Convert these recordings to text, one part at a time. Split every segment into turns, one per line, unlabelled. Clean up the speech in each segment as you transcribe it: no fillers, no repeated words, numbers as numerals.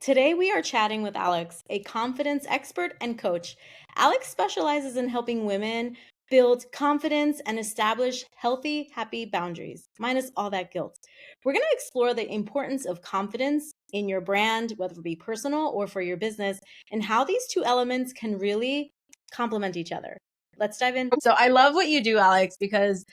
Today, we are chatting with Alex, a confidence expert and coach. Alex specializes in helping women build confidence and establish healthy, happy boundaries, minus all that guilt. We're going to explore the importance of confidence in your brand, whether it be personal or for your business, and how these two elements can really complement each other. Let's dive in. So I love what you do, Alex, because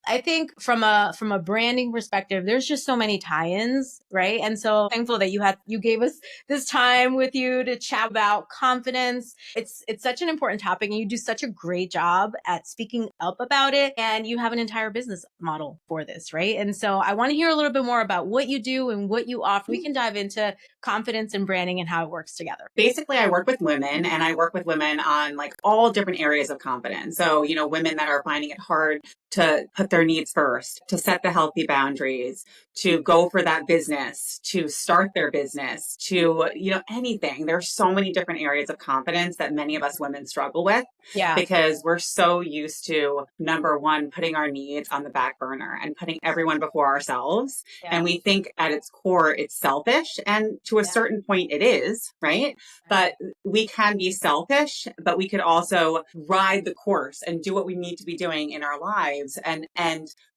I think from a branding perspective, there's just so many tie-ins, right? And so thankful that you gave us this time with you to chat about confidence. It's such an important topic, and you do such a great job at speaking up about it. And you have an entire business model for this, right? And so I want to hear a little bit more about what you do and what you offer. We can dive into confidence and branding and how it works together.
Basically, I work with women and I work with women on like all different areas of confidence. So, women that are finding it hard to put their needs first, to set the healthy boundaries, to go for that business, to start their business, to, anything. There's so many different areas of confidence that many of us women struggle with
Yeah.
because we're so used to, number one, putting our needs on the back burner and putting everyone before ourselves.
Yeah.
And we think at its core, it's selfish. And to a certain point, it is, right? But we can be selfish, but we could also ride the course and do what we need to be doing in our lives and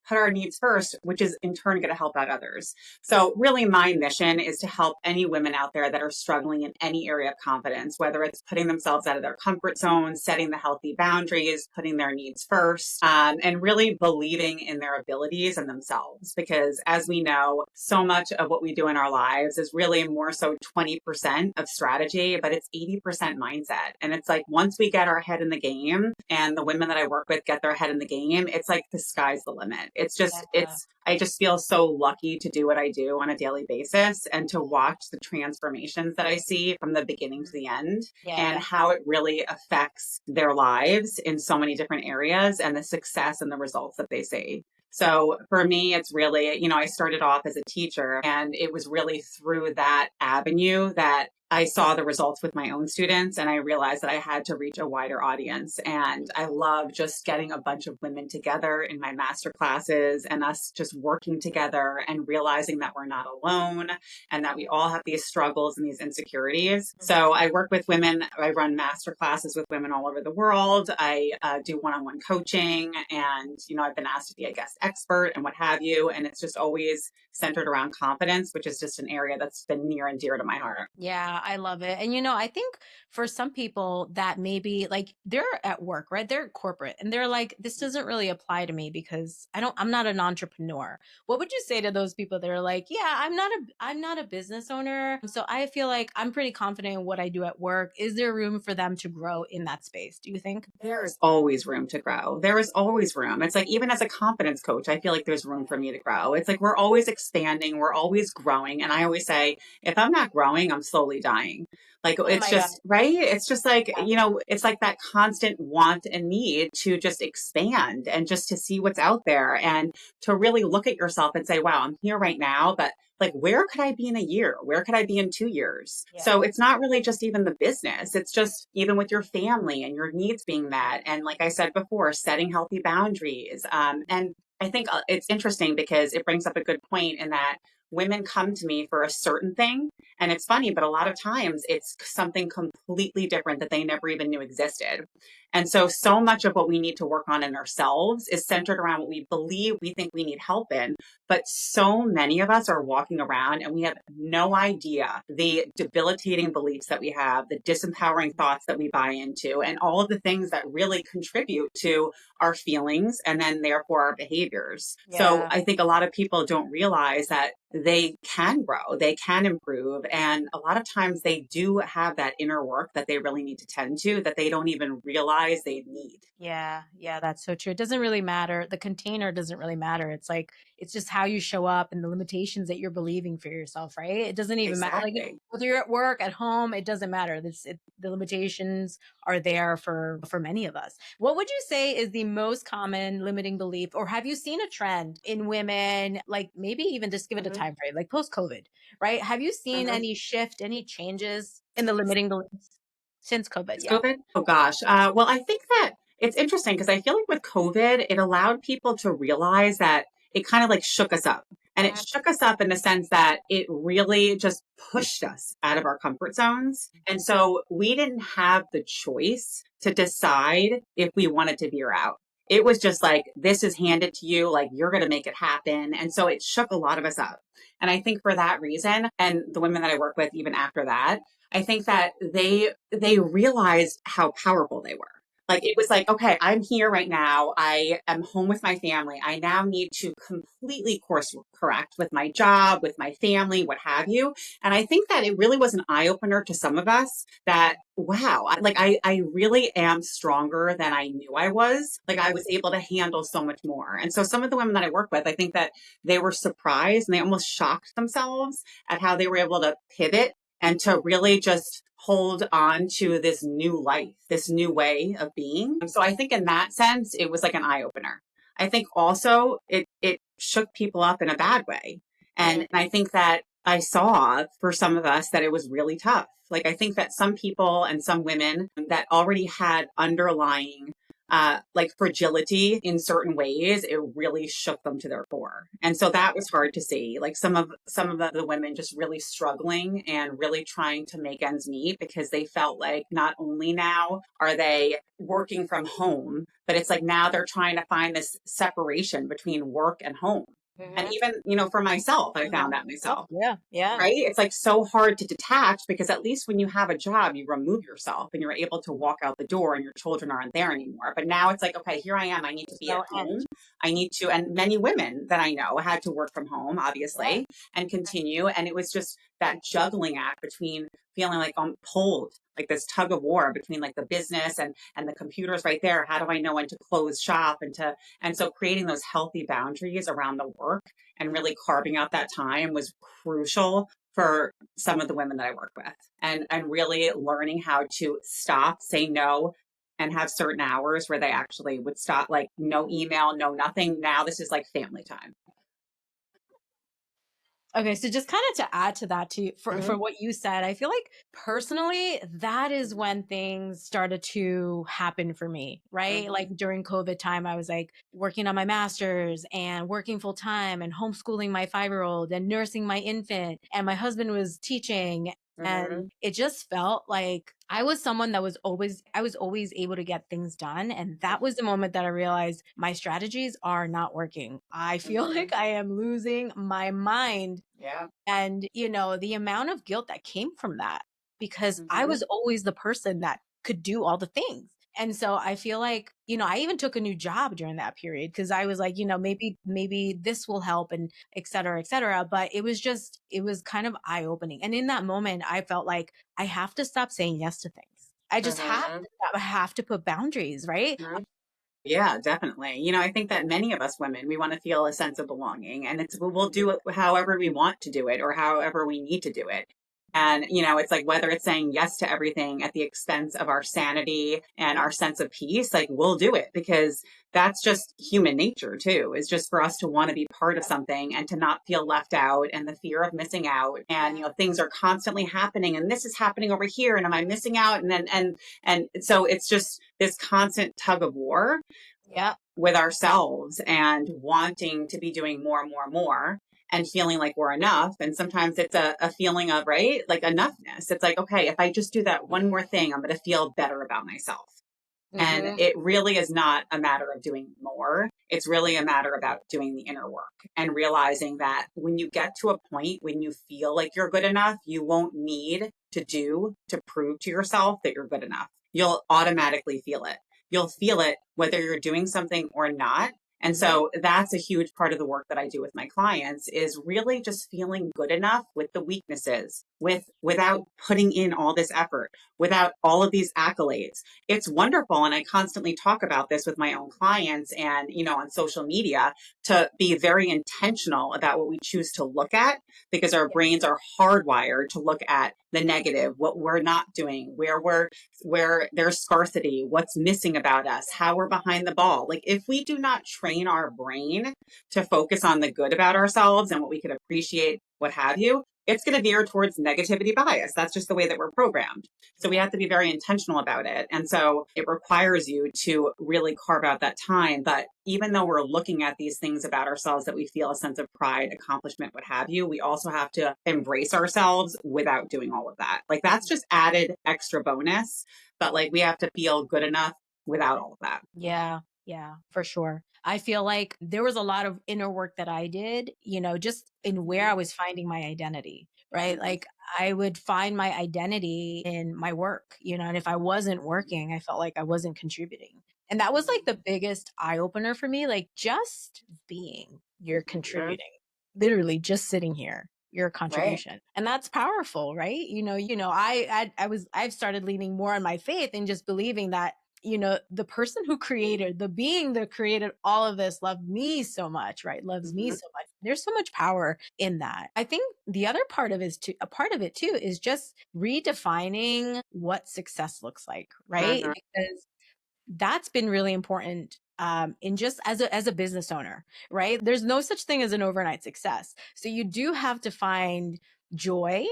put our needs first, which is in turn going to help out others. So really my mission is to help any women out there that are struggling in any area of confidence, whether it's putting themselves out of their comfort zone, setting the healthy boundaries, putting their needs first, and really believing in their abilities and themselves. Because as we know, so much of what we do in our lives is really more so 20% of strategy, but it's 80% mindset. And it's like once we get our head in the game and the women that I work with get their head in the game, it's like the sky's the limit. I just feel so lucky to do what I do on a daily basis and to watch the transformations that I see from the beginning to the end and how it really affects their lives in so many different areas and the success and the results that they see. So for me, it's really, I started off as a teacher, and it was really through that avenue that I saw the results with my own students, and I realized that I had to reach a wider audience. And I love just getting a bunch of women together in my master classes and us just working together and realizing that we're not alone and that we all have these struggles and these insecurities. So I work with women. I run master classes with women all over the world. I do one-on-one coaching, and, I've been asked to be a guest expert and what have you. And it's just always centered around confidence, which is just an area that's been near and dear to my heart.
Yeah, I love it. And I think for some people that maybe like they're at work, right? They're corporate and they're like, this doesn't really apply to me because I'm not an entrepreneur. What would you say to those people that are like, yeah, I'm not a business owner. So I feel like I'm pretty confident in what I do at work. Is there room for them to grow in that space? Do you think?
There is always room to grow. There is always room. It's like, even as a confidence coach, I feel like there's room for me to grow. It's like, we're always expanding. We're always growing. And I always say, if I'm not growing, I'm slowly dying. Like, it's just, right? It's just like, it's like that constant want and need to just expand and just to see what's out there and to really look at yourself and say, wow, I'm here right now, but like, where could I be in a year? Where could I be in 2 years? Yeah. So it's not really just even the business. It's just even with your family and your needs being met. And like I said before, setting healthy boundaries. And I think it's interesting because it brings up a good point in that women come to me for a certain thing. And it's funny, but a lot of times it's something completely different that they never even knew existed. And so much of what we need to work on in ourselves is centered around what we believe we think we need help in. But so many of us are walking around and we have no idea the debilitating beliefs that we have, the disempowering thoughts that we buy into, and all of the things that really contribute to our feelings and then therefore our behaviors. Yeah. So I think a lot of people don't realize that they can grow, they can improve. And a lot of times they do have that inner work that they really need to tend to that they don't even realize they need.
Yeah, that's so true. It doesn't really matter. The container doesn't really matter. It's like, it's just how you show up and the limitations that you're believing for yourself, right? It doesn't even matter. Like, whether you're at work, at home, it doesn't matter. The limitations are there for many of us. What would you say is the most common limiting belief, or have you seen a trend in women, like maybe even just give it a time frame, like post-COVID, right? Have you seen any shift, any changes in the limiting beliefs since COVID?
COVID? Oh gosh. Well, I think that it's interesting because I feel like with COVID, it allowed people to realize that it kind of like shook us up. And it shook us up in the sense that it really just pushed us out of our comfort zones. And so we didn't have the choice to decide if we wanted to veer out. It was just like, this is handed to you, like you're going to make it happen. And so it shook a lot of us up. And I think for that reason, and the women that I work with, even after that, I think that they realized how powerful they were. Like it was like, okay, I'm here right now. I am home with my family. I now need to completely course correct with my job, with my family, what have you. And I think that it really was an eye opener to some of us that, wow, I really am stronger than I knew I was. Like I was able to handle so much more. And so some of the women that I work with, I think that they were surprised and they almost shocked themselves at how they were able to pivot and to really just hold on to this new life, this new way of being. So I think in that sense, it was like an eye opener. I think also it shook people up in a bad way. And I think that I saw for some of us that it was really tough. Like I think that some people and some women that already had underlying like fragility in certain ways, it really shook them to their core. And so that was hard to see. Like some of the women just really struggling and really trying to make ends meet because they felt like not only now are they working from home, but it's like now they're trying to find this separation between work and home. And even, for myself, I found that myself.
Yeah.
Right? It's like so hard to detach because at least when you have a job, you remove yourself and you're able to walk out the door and your children aren't there anymore. But now it's like, okay, here I am. I need to be at home. I need to, and many women that I know had to work from home, obviously, and continue. And it was just that juggling act between feeling like I'm pulled, like this tug of war between like the business and the computers right there. How do I know when to close shop and so creating those healthy boundaries around the work and really carving out that time was crucial for some of the women that I work with and really learning how to stop, say no, and have certain hours where they actually would stop, like no email, no nothing. Now this is like family time.
Okay, so just kind of to add to that too, for what you said, I feel like personally, that is when things started to happen for me, right? Like during COVID time, I was like working on my master's and working full time and homeschooling my 5-year-old and nursing my infant. And my husband was teaching. And it just felt like I was someone that I was always able to get things done. And that was the moment that I realized my strategies are not working. I feel like I am losing my mind.
Yeah.
And, the amount of guilt that came from that, because I was always the person that could do all the things. And so I feel like, I even took a new job during that period because I was like, maybe this will help and et cetera, et cetera. But it was kind of eye opening. And in that moment, I felt like I have to stop saying yes to things. I just I have to put boundaries, right?
Yeah, definitely. I think that many of us women, we want to feel a sense of belonging and we'll do it however we want to do it or however we need to do it. And, it's like whether it's saying yes to everything at the expense of our sanity and our sense of peace, like we'll do it because that's just human nature too, is just for us to want to be part of something and to not feel left out and the fear of missing out. And, things are constantly happening and this is happening over here. And am I missing out? And then, and so it's just this constant tug of war with ourselves and wanting to be doing more and more and more and feeling like we're enough. And sometimes it's a feeling of, right, like enoughness. It's like, okay, if I just do that one more thing, I'm going to feel better about myself. And it really is not a matter of doing more. It's really a matter about doing the inner work and realizing that when you get to a point when you feel like you're good enough, you won't need to prove to yourself that you're good enough. You'll automatically feel it. You'll feel it whether you're doing something or not. And so that's a huge part of the work that I do with my clients is really just feeling good enough with the weaknesses, without putting in all this effort, without all of these accolades. It's wonderful. And I constantly talk about this with my own clients and, on social media to be very intentional about what we choose to look at because our brains are hardwired to look at the negative, what we're not doing, where there's scarcity, what's missing about us, how we're behind the ball. Like if we do not train our brain to focus on the good about ourselves and what we can appreciate, what have you, it's going to veer towards negativity bias. That's just the way that we're programmed. So we have to be very intentional about it. And so it requires you to really carve out that time. But even though we're looking at these things about ourselves that we feel a sense of pride, accomplishment, what have you, we also have to embrace ourselves without doing all of that. Like that's just added extra bonus. But like we have to feel good enough without all of that.
Yeah, yeah, for sure. I feel like there was a lot of inner work that I did, just in where I was finding my identity, right?
Mhm.
Like I would find my identity in my work, and if I wasn't working, I felt like I wasn't contributing. And that was like the biggest eye opener for me, like just being, you're
Mhm.
contributing. Literally just sitting here, your
Right.
contribution. And that's powerful, right? I've started leaning more on my faith and just believing that the person who created, the being that created all of this loved me so much, right? Loves me
Mhm.
so much. There's so much power in that. I think the other part of a part of it too is just redefining what success looks like, right?
Mhm.
Because that's been really important in just as a business owner, right? There's no such thing as an overnight success. So you do have to find joy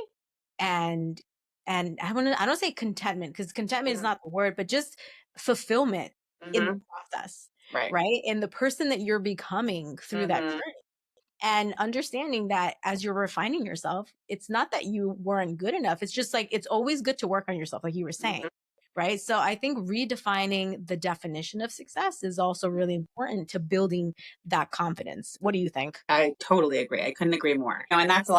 and I don't say contentment because contentment is
Mhm.
not the word, but just fulfillment in the
Mhm.
process,
Right.
right? And the person that you're becoming through that
Mhm.
journey. And understanding that as you're refining yourself, it's not that you weren't good enough. It's just like it's always good to work on yourself, like you were saying.
Mhm.
Right. So I think redefining the definition of success is also really important to building that confidence. What do you think?
I totally agree. I couldn't agree more. And that's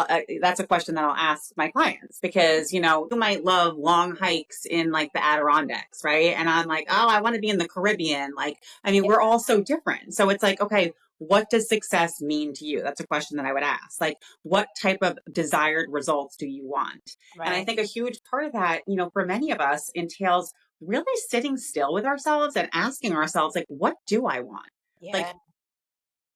a question that I'll ask my clients because, you might love long hikes in like the Adirondacks, right? And I'm like, oh, I want to be in the Caribbean. Like, I mean,
Yeah.
we're all so different. So it's like, okay, what does success mean to you? That's a question that I would ask. Like, what type of desired results do you want? And I
Right.
think a huge part of that, for many of us entails really sitting still with ourselves and asking ourselves, like, what do I want? Like,
Yeah.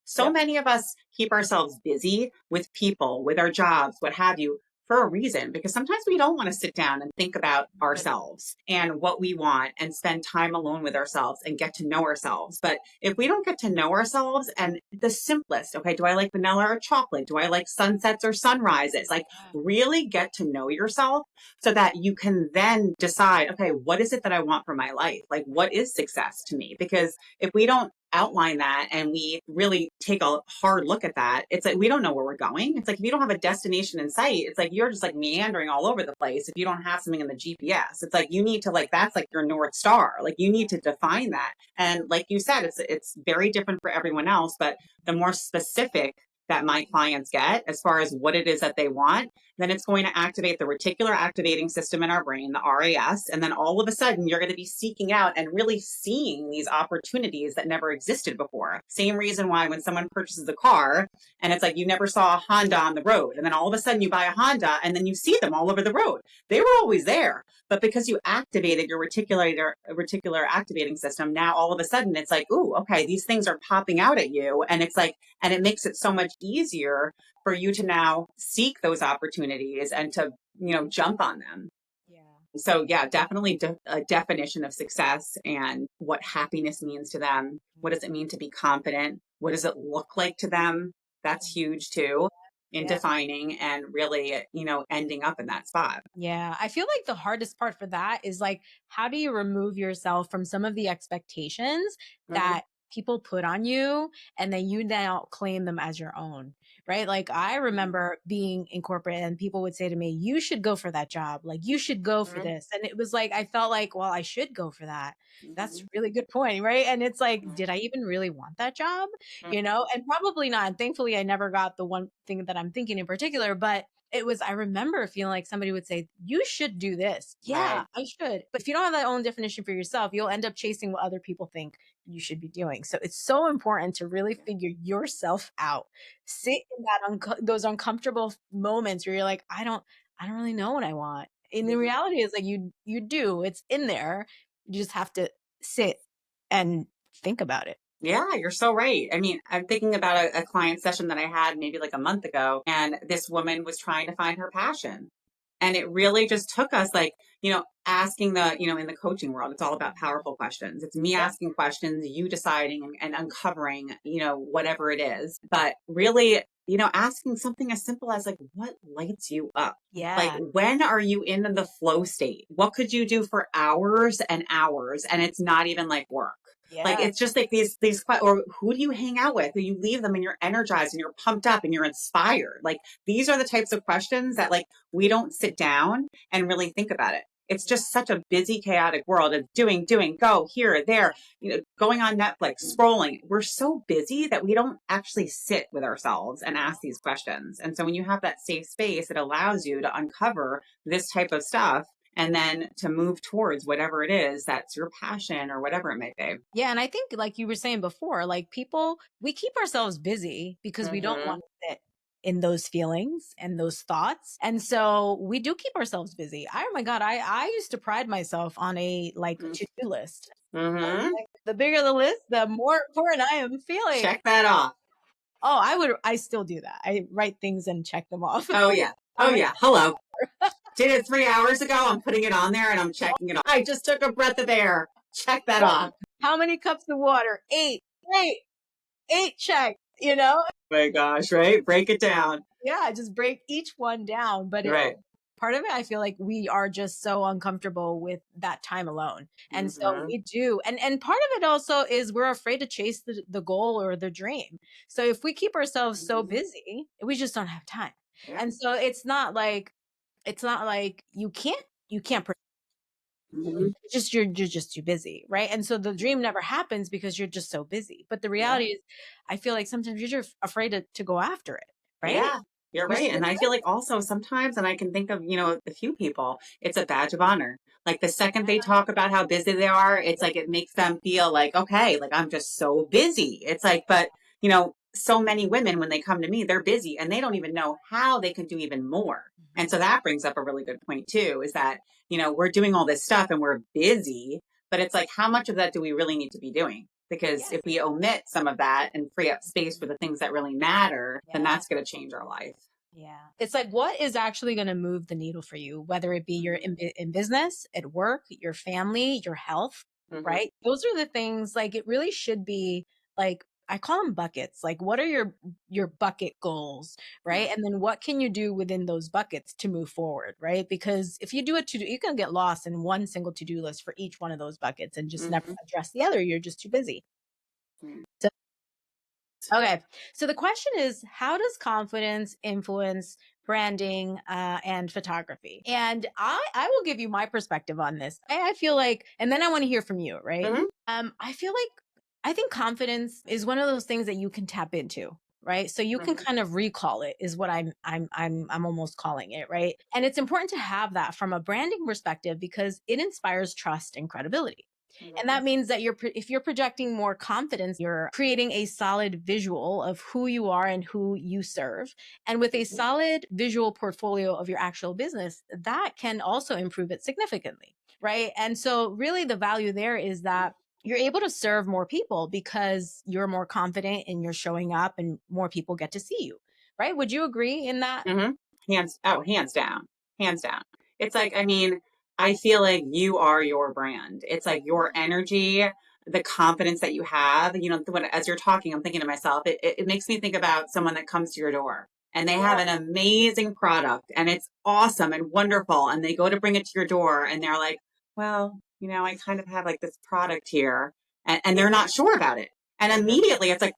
so
Yep.
many of us keep ourselves busy with people, with our jobs, what have you, for a reason, because sometimes we don't want to sit down and think about ourselves and what we want and spend time alone with ourselves and get to know ourselves. But if we don't get to know ourselves and the simplest, okay, do I like vanilla or chocolate? Do I like sunsets or sunrises? Like really get to know yourself so that you can then decide, okay, what is it that I want for my life? Like, what is success to me? Because if we don't outline that and we really take a hard look at that, it's like we don't know where we're going. It's like if you don't have a destination in sight, it's like you're just like meandering all over the place if you don't have something in the GPS. It's like you need to like that's like your North Star. Like you need to define that. And like you said, it's very different for everyone else, but the more specific that my clients get as far as what it is that they want, then it's going to activate the reticular activating system in our brain, the RAS. And then all of a sudden, you're going to be seeking out and really seeing these opportunities that never existed before. Same reason why when someone purchases a car and it's like you never saw a Honda on the road. And then all of a sudden, you buy a Honda and then you see them all over the road. They were always there. But because you activated your reticular activating system, now all of a sudden it's like, ooh, okay, these things are popping out at you. And it's like, and it makes it so much easier for you to now seek those opportunities and to, jump on them.
Yeah.
So yeah, definitely a definition of success and what happiness means to them. What does it mean to be confident? What does it look like to them? That's huge too in
Yeah.
defining and really, ending up in that spot.
Yeah, I feel like the hardest part for that is like, how do you remove yourself from some of the expectations
Mhm.
that people put on you and then you now claim them as your own, right? Like, I remember being in corporate and people would say to me, you should go for that job. Like, you should go for
Mhm.
this. And it was like, I felt like, well, I should go for that. That's a
Mhm.
really good point, right? And it's like, did I even really want that job? And probably not. And thankfully, I never got the one thing that I'm thinking in particular, but I remember feeling like somebody would say, you should do this. Yeah,
Right.
I should. But if you don't have that own definition for yourself, you'll end up chasing what other people think you should be doing. So it's so important to really figure yourself out. Sit in those uncomfortable moments where you're like, I don't really know what I want. And the
Mhm.
reality is like you do. It's in there. You just have to sit and think about it.
Yeah, you're so right. I mean, I'm thinking about a client session that I had maybe like a month ago, and this woman was trying to find her passion. And it really just took us like, asking in the coaching world, it's all about powerful questions. It's me
Yep.
asking questions, you deciding and uncovering, whatever it is. But really asking something as simple as like, what lights you up? Like,
Yeah.
when are you in the flow state? What could you do for hours and hours and it's not even like work? Like,
Yeah.
it's just like or who do you hang out with? You leave them and you're energized and you're pumped up and you're inspired. Like, these are the types of questions that like we don't sit down and really think about it. It's just such a busy, chaotic world of doing, go here, there, going on Netflix, scrolling. We're so busy that we don't actually sit with ourselves and ask these questions. And so when you have that safe space, it allows you to uncover this type of stuff and then to move towards whatever it is that's your passion or whatever it might be.
Yeah. And I think, like you were saying before, like people, we keep ourselves busy because we don't want
Mm-hmm.
to sit in those feelings and those thoughts. And so we do keep ourselves busy. Oh my God, I used to pride myself on a like to-do list.
Mm-hmm.
Like, the bigger the list, the more important I am feeling.
Check that off.
Oh, I still do that. I write things and check them off.
Oh, yeah. Oh, yeah. Hello. Did it 3 hours ago. I'm putting it on there and I'm checking it off. I just took a breath of air. Check that off.
How many cups of water? 8. Great. 8 check,
Oh my gosh, right? Break it down.
Yeah, just break each one down. But
Right.
part of it, I feel like we are just so uncomfortable with that time alone. And so
Mm-hmm.
we do. And part of it also is we're afraid to chase the goal or the dream. So if we keep ourselves so busy, we just don't have time.
Yeah.
And so it's not like you can't
Mm-hmm.
just you're just too busy, right? And so the dream never happens because you're just so busy. But the reality is, I feel like sometimes you're just afraid to go after it, right?
Yeah, you're
You're
right. And
scared.
I feel like also sometimes, and I can think of, a few people, it's a badge of honor. Like the second they talk about how busy they are, it's like it makes them feel like, okay, like I'm just so busy. It's like, but, so many women, when they come to me, they're busy and they don't even know how they can do even more. And so that brings up a really good point too, is that, we're doing all this stuff and we're busy, but it's like, how much of that do we really need to be doing? Because if we omit some of that and free up space for the things that really matter, then
Yeah.
that's going to change our life.
Yeah. It's like, what is actually going to move the needle for you, whether it be you're in business, at work, your family, your health,
Mm-hmm.
right? Those are the things, like, it really should be like, I call them buckets. Like, what are your bucket goals, right? And then what can you do within those buckets to move forward, right? Because if you do you can get lost in one single to-do list for each one of those buckets and just never address the other. You're just too busy. So okay. So the question is, how does confidence influence branding and photography? And I will give you my perspective on this. I feel like, and then I want to hear from you, right?
Mm-hmm.
I think confidence is one of those things that you can tap into. Right. So you can kind of recall it is what I'm almost calling it. Right. And it's important to have that from a branding perspective because it inspires trust and credibility. And that means that if you're projecting more confidence, you're creating a solid visual of who you are and who you serve. And with a solid visual portfolio of your actual business, that can also improve it significantly. Right. And so, really, the value there is that you're able to serve more people because you're more confident and you're showing up and more people get to see you. Right. Would you agree in that?
Mm-hmm. Hands down. Hands down. It's like, I mean, I feel like you are your brand. It's like your energy, the confidence that you have. As you're talking, I'm thinking to myself, it makes me think about someone that comes to your door and they have an amazing product and it's awesome and wonderful. And they go to bring it to your door and they're like, well, I kind of have like this product here and they're not sure about it. And immediately it's like,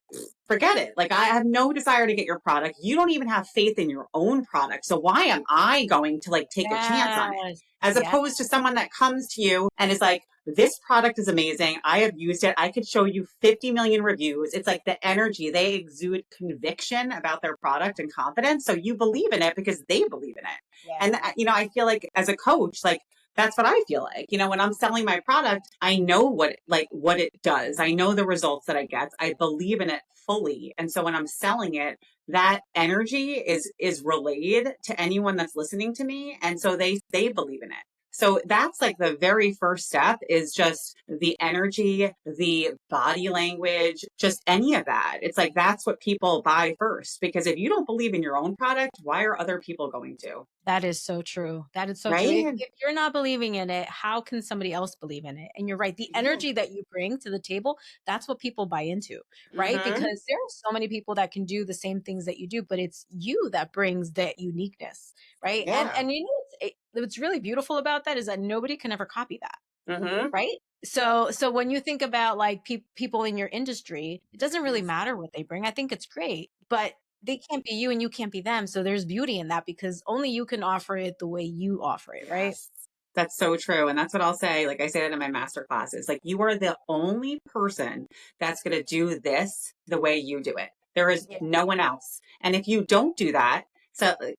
forget it. Like, I have no desire to get your product. You don't even have faith in your own product. So why am I going to like take a chance on it?
Yes.
As opposed to someone that comes to you and is like, this product is amazing. I have used it. I could show you 50 million reviews. It's like the energy, they exude conviction about their product and confidence. So you believe in it because they believe in it.
Yeah.
And, I feel like as a coach, like, that's what I feel like. When I'm selling my product, I know what it does. I know the results that I get. I believe in it fully. And so when I'm selling it, that energy is relayed to anyone that's listening to me. And so they believe in it. So that's like the very first step is just the energy, the body language, just any of that. It's like that's what people buy first. Because if you don't believe in your own product, why are other people going to?
That is so true. That is so true.
Right?
If you're not believing in it, how can somebody else believe in it? And you're right. The
Yeah.
energy that you bring to the table, that's what people buy into, right?
Mm-hmm.
Because there are so many people that can do the same things that you do, but it's you that brings that uniqueness, right?
Yeah.
And you know what's really beautiful about that is that nobody can ever copy that,
Mm-hmm.
right? So when you think about like people in your industry, it doesn't really matter what they bring. I think it's great, but they can't be you and you can't be them. So there's beauty in that because only you can offer it the way you offer it, right?
Yes. That's so true. And that's what I'll say. Like I say that in my master classes. Like you are the only person that's going to do this the way you do it. There is
Yeah.
no one else. And if you don't do that,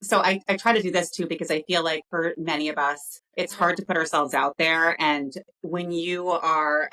so I try to do this too, because I feel like for many of us, it's hard to put ourselves out there. And when you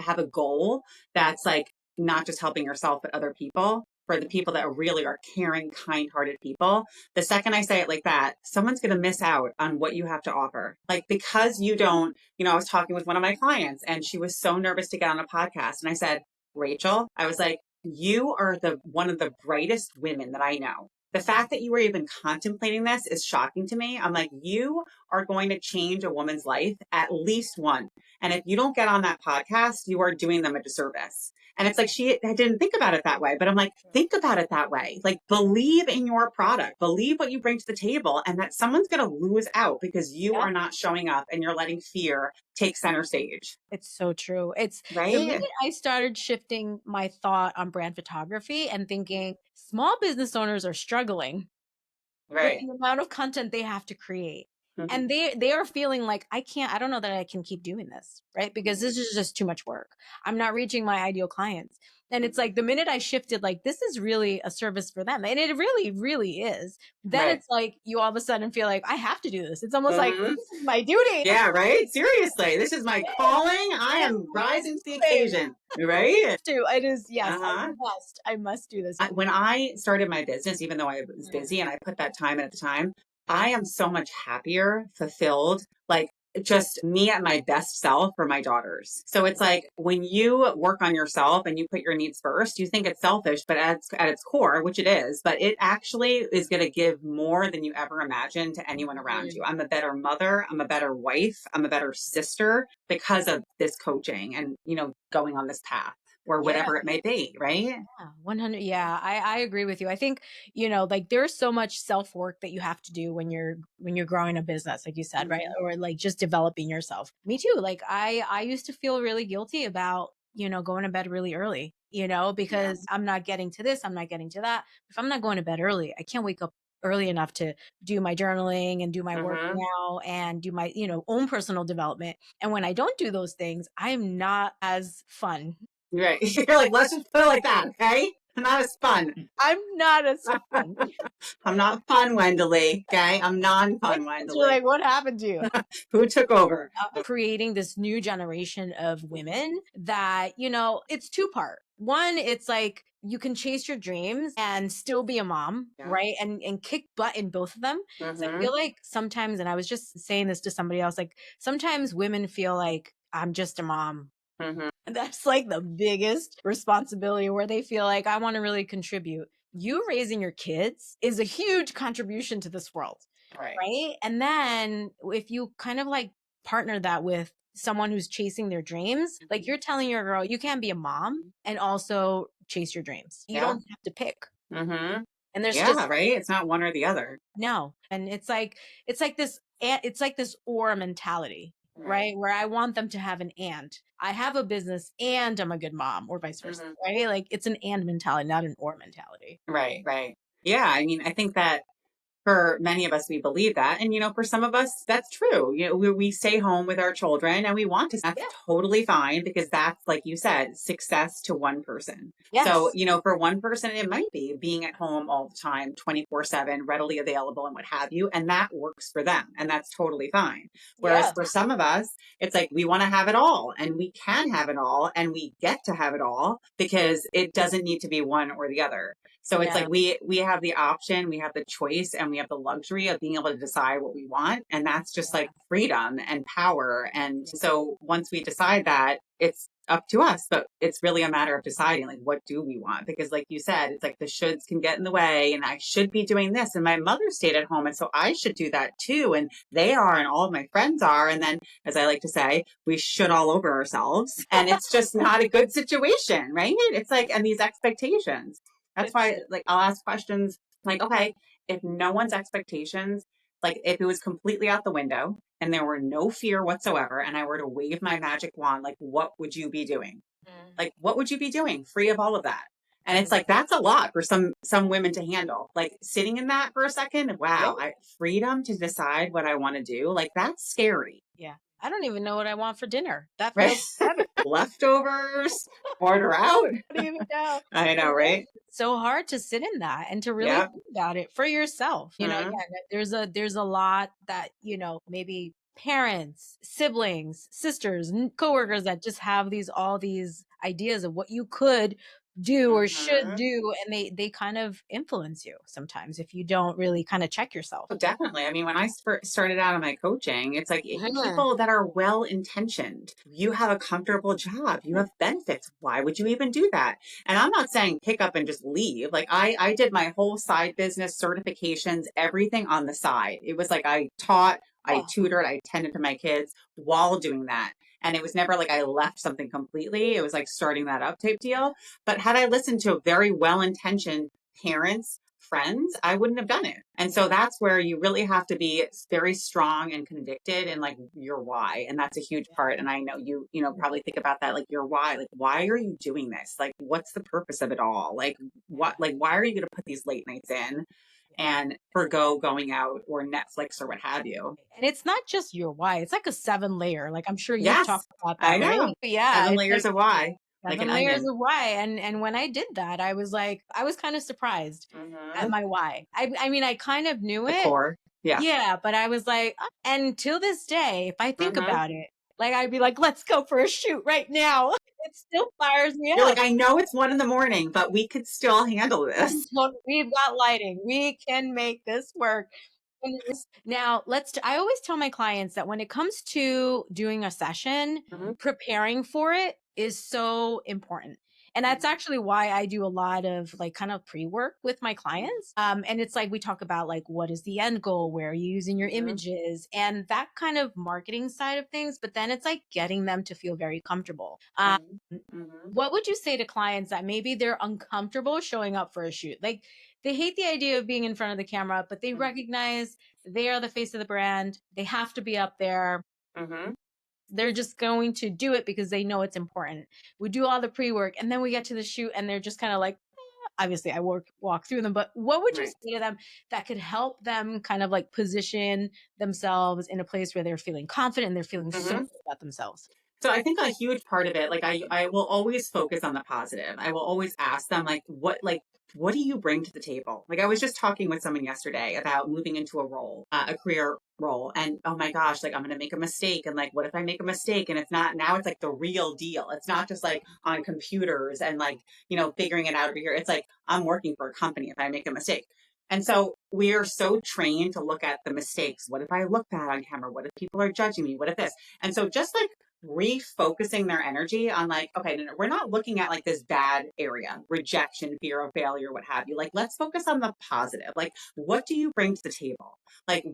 have a goal that's like not just helping yourself, but other people, for the people that really are caring, kind-hearted people, the second I say it like that, someone's going to miss out on what you have to offer. Like, because you don't, I was talking with one of my clients and she was so nervous to get on a podcast. And I said, Rachel, I was like, you are one of the brightest women that I know. The fact that you were even contemplating this is shocking to me. I'm like, you are going to change a woman's life, at least one. And if you don't get on that podcast, you are doing them a disservice. And it's like, I didn't think about it that way, but I'm like, think about it that way. Like, believe in your product, believe what you bring to the table, and that someone's going to lose out because you
Yeah.
are not showing up and you're letting fear take center stage.
It's so true. It's the
Right?
minute I started shifting my thought on brand photography and thinking small business owners are struggling with
Right.
the amount of content they have to create.
Mm-hmm.
And they are feeling like I don't know that I can keep doing this, right? Because this is just too much work. I'm not reaching my ideal clients. And it's like the minute I shifted, like this is really a service for them. And it really, really is. Then
Right.
it's like you all of a sudden feel like I have to do this. It's almost like
Mm-hmm.
this is my duty.
Yeah, right? Seriously, this is my calling. I
Yes,
am rising to the
yes,
occasion. Right?
to. It is, yes,
Uh-huh.
I must do this.
When I started my business, even though I was busy and I put that time in at the time, I am so much happier, fulfilled, like just me at my best self for my daughters. So it's like when you work on yourself and you put your needs first, you think it's selfish, but at its core, which it is, but it actually is going to give more than you ever imagined to anyone around you. I'm a better mother. I'm a better wife. I'm a better sister because of this coaching and, going on this path or
Yeah.
whatever it may be. Right.
Yeah, 100. Yeah, I agree with you. I think, like there's so much self-work that you have to do when you're growing a business, like you said, right?
Mm-hmm.
Or like just developing yourself. Me too. Like I used to feel really guilty about, going to bed really early,
Yeah.
because I'm not getting to this, I'm not getting to that. If I'm not going to bed early, I can't wake up early enough to do my journaling and do my
Mm-hmm.
working out and do my, own personal development. And when I don't do those things, I'm not as fun.
Right. You're like, let's just put it like that, okay? I'm not as fun.
I'm not as fun.
I'm not fun, Wendeley. Okay. I'm non-fun,
You're
Wendeley.
like, what happened to you?
Who took over?
Creating this new generation of women that, it's two part. One, it's like you can chase your dreams and still be a mom,
Yeah.
right? And kick butt in both of them. So I
Mm-hmm.
feel like sometimes, and I was just saying this to somebody else, like sometimes women feel like I'm just a mom.
Mm-hmm.
And that's like the biggest responsibility where they feel like I want to really contribute. You raising your kids is a huge contribution to this world.
Right.
Right. And then if you kind of like partner that with someone who's chasing their dreams, like you're telling your girl, you can be a mom and also chase your dreams. You
Yeah.
don't have to pick.
Mm-hmm.
And there's
Yeah.
just
Right. It's not one or the other.
no. And it's like this or mentality, right? Where I want them to have an and. I have a business and I'm a good mom or vice versa,
Mm-hmm.
right? Like it's an and mentality, not an or mentality.
Right. Right. Yeah. I mean, I think that for many of us, we believe that. And, for some of us, that's true. We stay home with our children and we want to. That's totally fine because that's, like you said, success to one person. So,
Yes.
for one person, it might be being at home all the time, 24/7, readily available and what have you. And that works for them. And that's totally fine. Whereas
Yeah.
for some of us, it's like we want to have it all and we can have it all and we get to have it all because it doesn't need to be one or the other. So it's
Yeah.
like we have the option, we have the choice, and we have the luxury of being able to decide what we want. And that's just like freedom and power. And so once we decide that, it's up to us, but it's really a matter of deciding like what do we want? Because like you said, it's like the shoulds can get in the way and I should be doing this. And my mother stayed at home. And so I should do that too. And they are, and all of my friends are. And then, as I like to say, we should all over ourselves. And it's just not a good situation, right? It's like, and these expectations. That's why, like, I'll ask questions like, okay, if no one's expectations, like if it was completely out the window and there were no fear whatsoever, and I were to wave my magic wand, like, what would you be doing? Like, what would you be doing free of all of that? And it's like, that's a lot for some women to handle. Like sitting in that for a second, wow, freedom to decide what I want to do. Like that's scary.
Yeah. I don't even know what I want for dinner. That
Right?
feels heavy.
Leftovers, order out.
I don't even know.
I know, right?
So hard to sit in that and to really think about it for yourself. You know, again, there's a lot that, you know, maybe parents, siblings, sisters, coworkers that just have all these ideas of what you could do or should do, and they kind of influence you sometimes if you don't really kind of check yourself.
Oh, definitely. I mean, when I started out on my coaching, it's like people that are well intentioned. You have a comfortable job, you have benefits. Why would you even do that? And I'm not saying pick up and just leave. Like I did my whole side business certifications, everything on the side. It was like I taught, I tutored, I tended to my kids while doing that. And it was never like I left something completely. It was like starting that up type deal. But had I listened to very well-intentioned parents, friends, I wouldn't have done it. And so that's where you really have to be very strong and convicted in like your why. And that's a huge part. And I know you know, probably think about that, like your why, like, why are you doing this? Like, what's the purpose of it all? Like, why are you going to put these late nights in and forgo going out or Netflix or what have you?
And it's not just your why. It's like a 7-layer. Like I'm sure you've talked about that,
I know.
right? Yeah.
7 layers of why. Like an
layers
onion.
of why. And when I did that, I was kind of surprised at my why. I mean, I kind of knew it.
Core. Yeah.
Yeah. But I was like, and till this day, if I think about it, like I'd be like, let's go for a shoot right now. It still fires me up.
You're like, I know it's 1 a.m, but we could still handle this.
We've got lighting. We can make this work. Now, I always tell my clients that when it comes to doing a session, preparing for it is so important. And that's actually why I do a lot of like kind of pre-work with my clients. And it's like we talk about like what is the end goal, where are you using your images, and that kind of marketing side of things. But then it's like getting them to feel very comfortable. What would you say to clients that maybe they're uncomfortable showing up for a shoot? Like they hate the idea of being in front of the camera, but they recognize they are the face of the brand. They have to be up there. They're just going to do it because they know it's important. We do all the pre-work and then we get to the shoot and they're just kind of like, obviously I walk through them, but what would you say to them that could help them kind of like position themselves in a place where they're feeling confident and they're feeling so good about themselves?
So I think a huge part of it, like I will always focus on the positive. I will always ask them what do you bring to the table? Like I was just talking with someone yesterday about moving into a role, a career role. And oh my gosh, like I'm going to make a mistake. And like, what if I make a mistake? And it's not, now it's like the real deal. It's not just like on computers and like, you know, figuring it out over here. It's like, I'm working for a company if I make a mistake. And so we are so trained to look at the mistakes. What if I look bad on camera? What if people are judging me? What if this? And so just like refocusing their energy on like, okay, no, we're not looking at like this bad area, rejection, fear of failure, what have you. Like, let's focus on the positive. Like, what do you bring to the table? Like,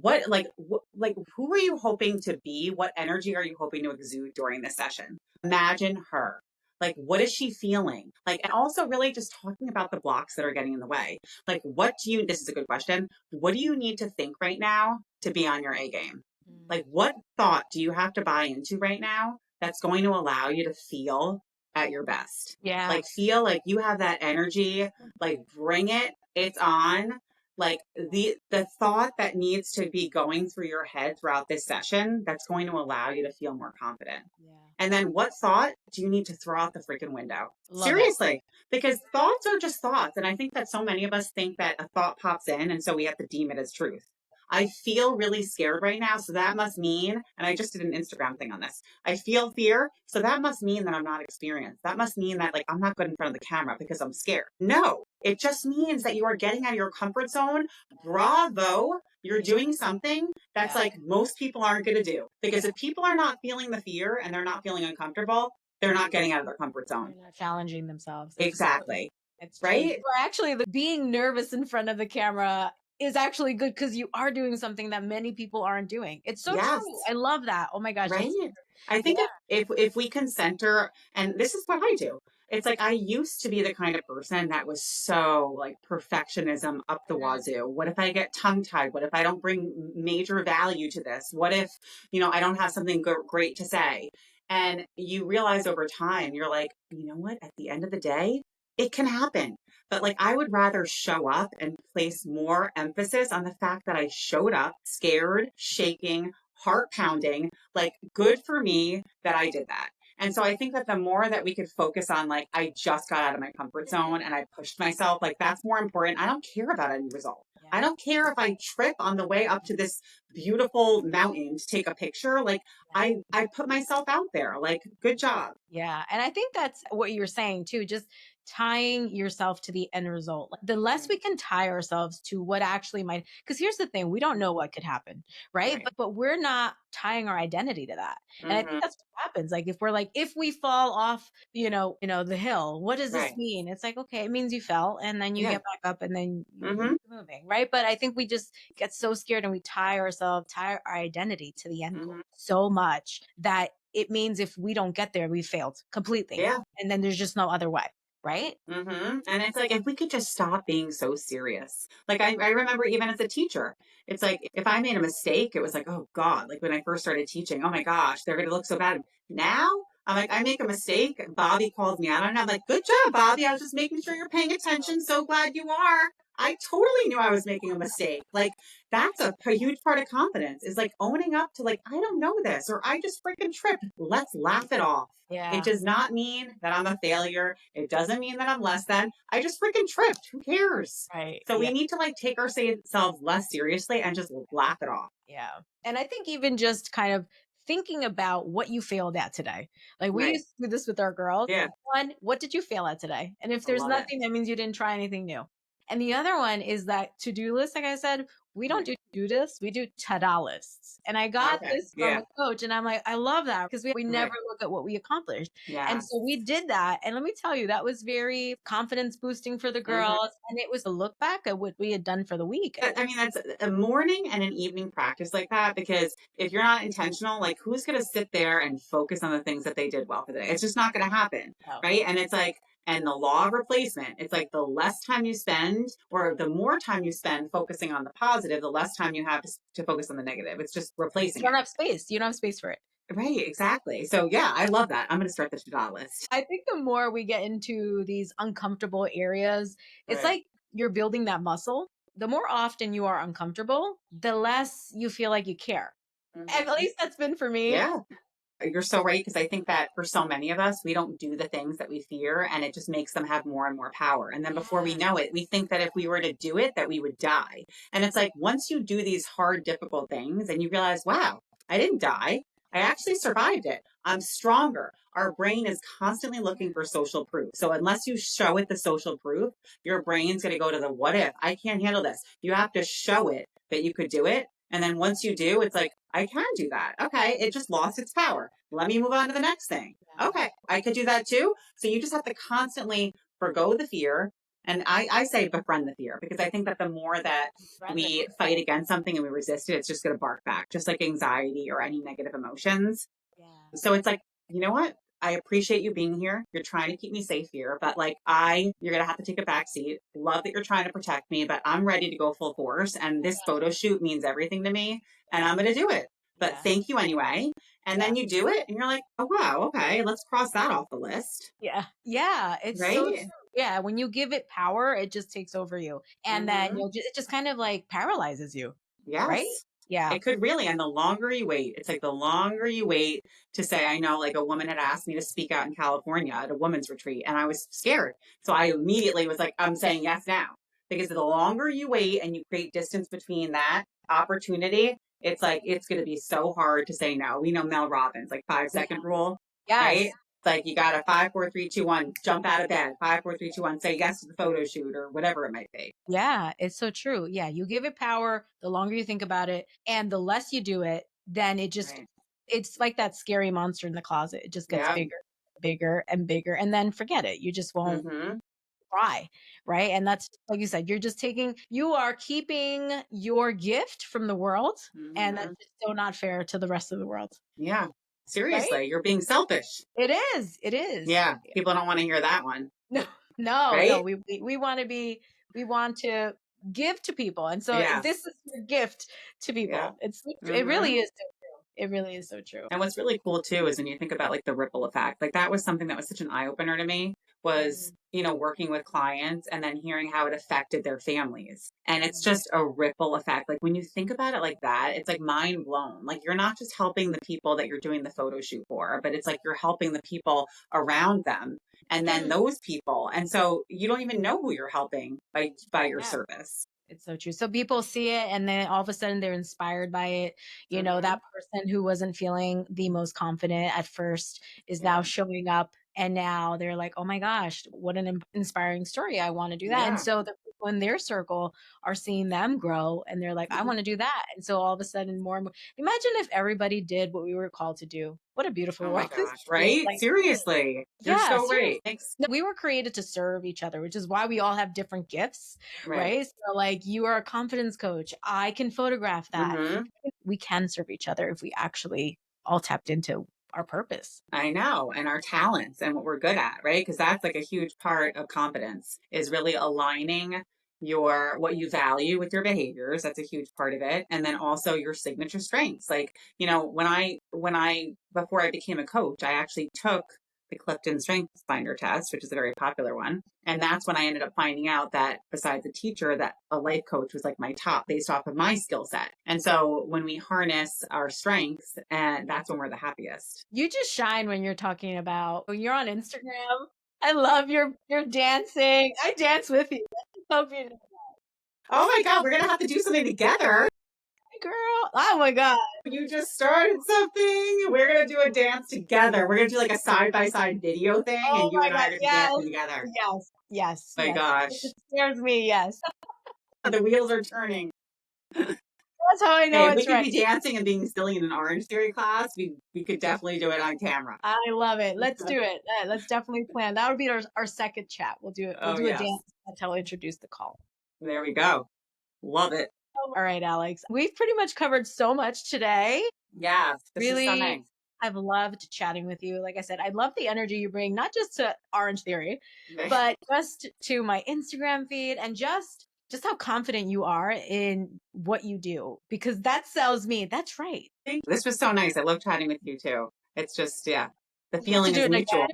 who are you hoping to be? What energy are you hoping to exude during this session? Imagine her. Like, what is she feeling? Like, and also really just talking about the blocks that are getting in the way. Like, this is a good question. What do you need to think right now to be on your A game? Like, what thought do you have to buy into right now that's going to allow you to feel at your best?
Yeah.
Like, feel like you have that energy, like, bring it, it's on. Like, the thought that needs to be going through your head throughout this session that's going to allow you to feel more confident. Yeah. And then what thought do you need to throw out the freaking window? Seriously, because thoughts are just thoughts. And I think that so many of us think that a thought pops in and so we have to deem it as truth. I feel really scared right now. So that must mean, and I just did an Instagram thing on this. I feel fear. So that must mean that I'm not experienced. That must mean that like, I'm not good in front of the camera because I'm scared. No, It just means that you are getting out of your comfort zone. Bravo. You're doing something that's like most people aren't going to do. Because if people are not feeling the fear and they're not feeling uncomfortable, they're not getting out of their comfort zone.
They're not challenging themselves.
Exactly.
It's true.
Right?
Or actually, being nervous in front of the camera is actually good because you are doing something that many people aren't doing. It's so
Yes.
true. I love that. Oh my gosh.
Right. I think if we can center, and this is what I do. It's like I used to be the kind of person that was so like perfectionism up the wazoo. What if I get tongue tied? What if I don't bring major value to this? What if, I don't have something great to say? And you realize over time, you're like, you know what? At the end of the day, it can happen. But like, I would rather show up and place more emphasis on the fact that I showed up scared, shaking, heart pounding, like good for me that I did that. And so I think that the more that we could focus on, like, I just got out of my comfort zone and I pushed myself, like, that's more important. I don't care about any result. I don't care if I trip on the way up to this beautiful mountain to take a picture. Like, I put myself out there. Like, good job.
Yeah. And I think that's what you're saying too, just tying yourself to the end result. Like, the less we can tie ourselves to what actually might, because here's the thing, we don't know what could happen, right? But we're not tying our identity to that. And I think that's what happens. Like if we're like, if we fall off, the hill, what does this mean? It's like, okay, it means you fell and then you get back up and then you keep moving, right? But I think we just get so scared and we tie our identity to the end goal so much that it means if we don't get there, we failed completely.
Yeah.
And then there's just no other way. Right?
And it's like, if we could just stop being so serious. Like, I remember even as a teacher, it's like, if I made a mistake, it was like, oh God, like when I first started teaching, oh my gosh, they're going to look so bad. Now, I'm like, I make a mistake. Bobby calls me out and I'm like, good job, Bobby. I was just making sure you're paying attention. So glad you are. I totally knew I was making a mistake. Like, that's a huge part of confidence is like owning up to like, I don't know this, or I just freaking tripped. Let's laugh it off.
Yeah.
It does not mean that I'm a failure. It doesn't mean that I'm less than. I just freaking tripped. Who cares?
Right.
So we need to like take ourselves less seriously and just laugh it off.
Yeah. And I think even just kind of thinking about what you failed at today. Like we used to do this with our girls.
Yeah.
One, what did you fail at today? And if there's nothing, that means you didn't try anything new. And the other one is that to-do list, like I said, we don't do to-do lists, we do ta-da lists. And I got this from a coach and I'm like, I love that because we never look at what we accomplished. And so we did that. And let me tell you, that was very confidence boosting for the girls. And it was a look back at what we had done for the week.
I mean, that's a morning and an evening practice like that, because if you're not intentional, like who's going to sit there and focus on the things that they did well for the day? It's just not going to happen. Right. And it's like, and the law of replacement, it's like the less time you spend or the more time you spend focusing on the positive, the less time you have to focus on the negative. It's just replacing.
You don't have space. You don't have space for it.
Right, exactly. So yeah, I love that. I'm going to start the to-do list.
I think the more we get into these uncomfortable areas, it's like you're building that muscle. The more often you are uncomfortable, the less you feel like you care. At least that's been for me.
Yeah. You're so right, because I think that for so many of us, we don't do the things that we fear, and it just makes them have more and more power. And then before we know it, we think that if we were to do it, that we would die. And it's like, once you do these hard, difficult things and you realize, wow, I didn't die. I actually survived it. I'm stronger. Our brain is constantly looking for social proof. So unless you show it the social proof, your brain's going to go to the what if. I can't handle this. You have to show it that you could do it. And then once you do, it's like, I can do that. Okay, it just lost its power. Let me move on to the next thing. Okay, I could do that too. So you just have to constantly forgo the fear. And I say befriend the fear, because I think that the more that we fight against something and we resist it, it's just going to bark back, just like anxiety or any negative emotions. Yeah. So it's like, you know what? I appreciate you being here. You're trying to keep me safe here, but like you're going to have to take a back seat. Love that you're trying to protect me, but I'm ready to go full force. And this photo shoot means everything to me and I'm going to do it. But thank you anyway. And then you do it and you're like, oh, wow. Okay. Let's cross that off the list.
Yeah. Yeah. It's so true. Yeah. When you give it power, it just takes over you. And then it just kind of like paralyzes you.
Yes.
Right? Yeah.
It could really. And the longer you wait, it's like the longer you wait to say, I know, like a woman had asked me to speak out in California at a women's retreat and I was scared. So I immediately was like, I'm saying yes now, because the longer you wait and you create distance between that opportunity, it's like, it's going to be so hard to say no. We know Mel Robbins, like 5-second rule.
Yes.
Right? Like you got a 5, 4, 3, 2, 1, jump out of bed. 5, 4, 3, 2, 1, say yes to the photo shoot or whatever it might be.
Yeah, it's so true. Yeah, you give it power the longer you think about it, and the less you do it, then
Right.
it's like that scary monster in the closet. It just gets
Yeah.
bigger, bigger and bigger, and then forget it. You just won't
Mm-hmm.
try, right? And that's like you said, you are keeping your gift from the world, and
Mm-hmm.
that's just so not fair to the rest of the world,
Yeah.
right?
Seriously, you're being selfish.
It is. It is.
Yeah. People don't want to hear that one.
No, no.
Right?
We want to be. We want to give to people, and so
Yes.
this is your gift to
Yeah.
people. It
Mm-hmm.
really is so true. It really is so true.
And what's really cool too is when you think about like the ripple effect, like that was something that was such an eye opener to me was,
Mm,
working with clients and then hearing how it affected their families. And it's
mm,
just a ripple effect. Like when you think about it like that, it's like mind blown. Like you're not just helping the people that you're doing the photo shoot for, but it's like you're helping the people around them and then
mm.
those people. And so you don't even know who you're helping by your
Yeah.
service.
It's so true. So people see it and then all of a sudden they're inspired by it.
Mm-hmm.
That person who wasn't feeling the most confident at first is now
Yeah.
showing up and now they're like, "Oh my gosh, what an inspiring story. I want to do that." And
Yeah.
so the people in their circle are seeing them grow and they're like, "I want to do that." And so all of a sudden more and more. Imagine if everybody did what we were called to do. What a beautiful
Oh my
world this
gosh.
would be.
Right?
Like,
Seriously. You're
yeah,
so
seriously.
right. Thanks.
No, we were created to serve each other, which is why we all have different gifts,
Right.
right? So, like, you are a confidence coach. I can photograph that.
Mm-hmm.
We can serve each other if we actually all tapped into our purpose.
I know. And our talents and what we're good at, right? Because that's like a huge part of competence is really aligning what you value with your behaviors. That's a huge part of it. And then also your signature strengths. Like, before I became a coach, I actually took the Clifton Strengths Finder test, which is a very popular one. And that's when I ended up finding out that besides a teacher, that a life coach was like my top based off of my skill set. And so when we harness our strengths, and that's when we're the happiest.
You just shine when you're talking about when you're on Instagram. I love your dancing. I dance with you. Hope you know.
Oh my God, we're going to have to do something together.
Girl. Oh my God.
You just started something. We're going to do a dance together. We're going to do like a side by side video thing,
Oh
and you
my
and I
God.
are going to be
Yes.
dancing together.
Yes. Yes.
My
Yes.
gosh.
It scares me. Yes.
The wheels are turning.
That's how I know
Hey, if we
it's
could
right.
be dancing and being silly in an Orange Theory class, we could definitely do it on camera.
I love it. Let's do it. Let's definitely plan. That would be our second chat. We'll do it. We'll
Oh,
do a
yes.
dance. That's how I'll introduce the call.
There we go. Love it.
All right, Alex. We've pretty much covered so much today.
Yes. This is so
Really,
nice.
I've loved chatting with you. Like I said, I love the energy you bring, not just to Orange Theory, but just to my Instagram feed and just how confident you are in what you do, because that sells me. That's right.
This was so nice. I love chatting with you too. It's just, yeah, the
We have to
feeling
do
is
it
mutual.
again.